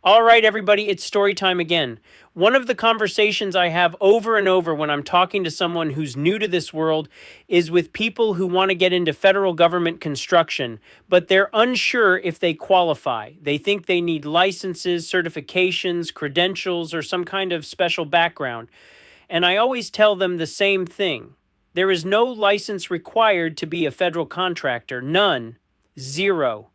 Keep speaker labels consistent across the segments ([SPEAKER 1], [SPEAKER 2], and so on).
[SPEAKER 1] All right, everybody, it's story time again. One of the conversations I have over and over when I'm talking to someone who's new to this world is with people who want to get into federal government construction, but they're unsure if they qualify. They think they need licenses, certifications, credentials, or some kind of special background. And I always tell them the same thing. There is no license required to be a federal contractor. None. Zero.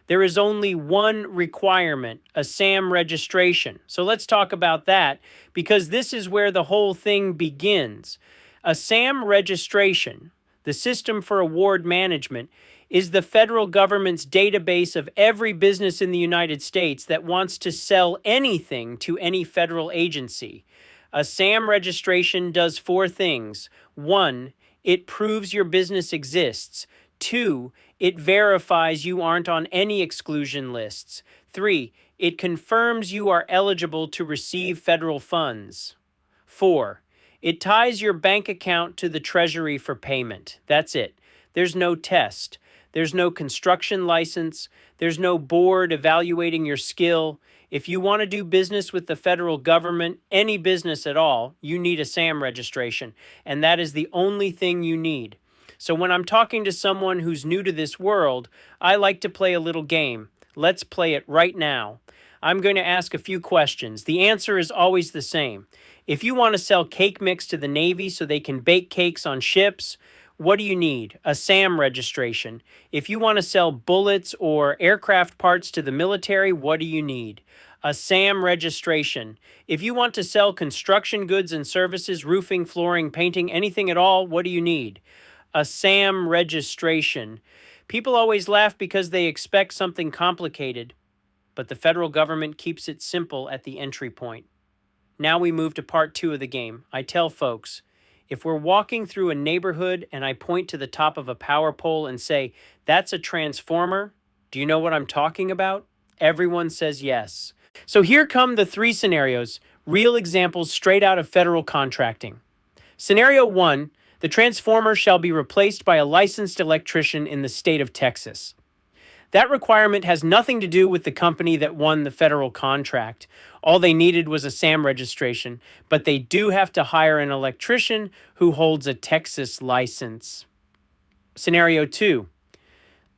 [SPEAKER 1] There is only one requirement, a SAM registration. So let's talk about that because this is where the whole thing begins. A SAM registration, the System for Award Management, is the federal government's database of every business in the United States that wants to sell anything to any federal agency. A SAM registration does four things. One, it proves your business exists. Two, it verifies you aren't on any exclusion lists. Three, it confirms you are eligible to receive federal funds. Four, it ties your bank account to the Treasury for payment. That's it. There's no test. There's no construction license. There's no board evaluating your skill. If you want to do business with the federal government, any business at all, you need a SAM registration, and that is the only thing you need. So when I'm talking to someone who's new to this world, I like to play a little game. Let's play it right now. I'm going to ask a few questions. The answer is always the same. If you want to sell cake mix to the Navy so they can bake cakes on ships, what do you need? A SAM registration. If you want to sell bullets or aircraft parts to the military, what do you need? A SAM registration. If you want to sell construction goods and services, roofing, flooring, painting, anything at all, what do you need? A SAM registration. People always laugh because they expect something complicated, but the federal government keeps it simple at the entry point. Now we move to part two of the game. I tell folks, if we're walking through a neighborhood and I point to the top of a power pole and say, "That's a transformer," do you know what I'm talking about? Everyone says yes. So here come the three scenarios, real examples straight out of federal contracting. Scenario one, the transformer shall be replaced by a licensed electrician in the state of Texas. That requirement has nothing to do with the company that won the federal contract. All they needed was a SAM registration, but they do have to hire an electrician who holds a Texas license. Scenario 2.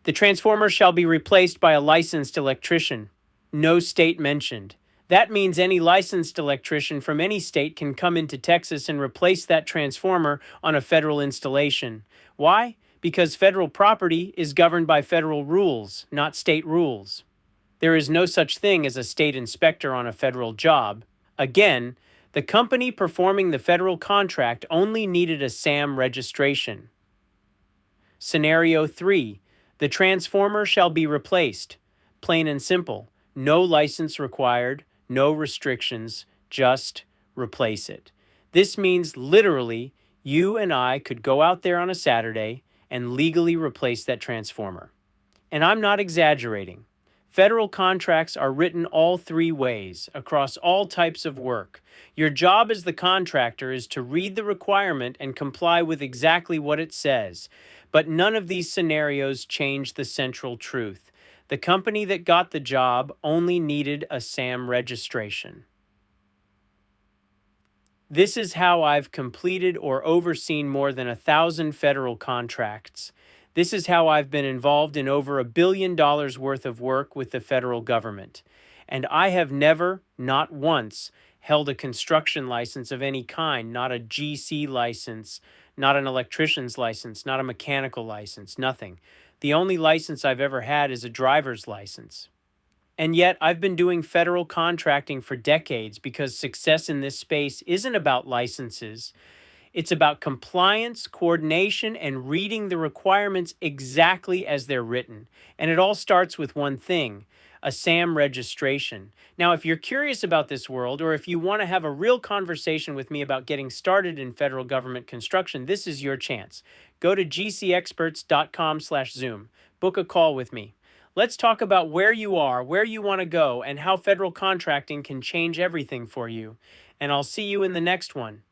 [SPEAKER 1] The transformer shall be replaced by a licensed electrician. No state mentioned. That means any licensed electrician from any state can come into Texas and replace that transformer on a federal installation. Why? Because federal property is governed by federal rules, not state rules. There is no such thing as a state inspector on a federal job. Again, the company performing the federal contract only needed a SAM registration. Scenario 3. The transformer shall be replaced. Plain and simple. No license required. No restrictions, just replace it. This means literally you and I could go out there on a Saturday and legally replace that transformer. And I'm not exaggerating. Federal contracts are written all three ways, across all types of work. Your job as the contractor is to read the requirement and comply with exactly what it says. But none of these scenarios change the central truth. The company that got the job only needed a SAM registration. This is how I've completed or overseen more than 1,000 federal contracts. This is how I've been involved in over $1 billion worth of work with the federal government. And I have never, not once, held a construction license of any kind, not a GC license, not an electrician's license, not a mechanical license, nothing. The only license I've ever had is a driver's license. And yet, I've been doing federal contracting for decades because success in this space isn't about licenses. It's about compliance, coordination, and reading the requirements exactly as they're written. And it all starts with one thing, a SAM registration. Now, if you're curious about this world, or if you want to have a real conversation with me about getting started in federal government construction, this is your chance. Go to gcexperts.com/Zoom. Book a call with me. Let's talk about where you are, where you want to go, and how federal contracting can change everything for you. And I'll see you in the next one.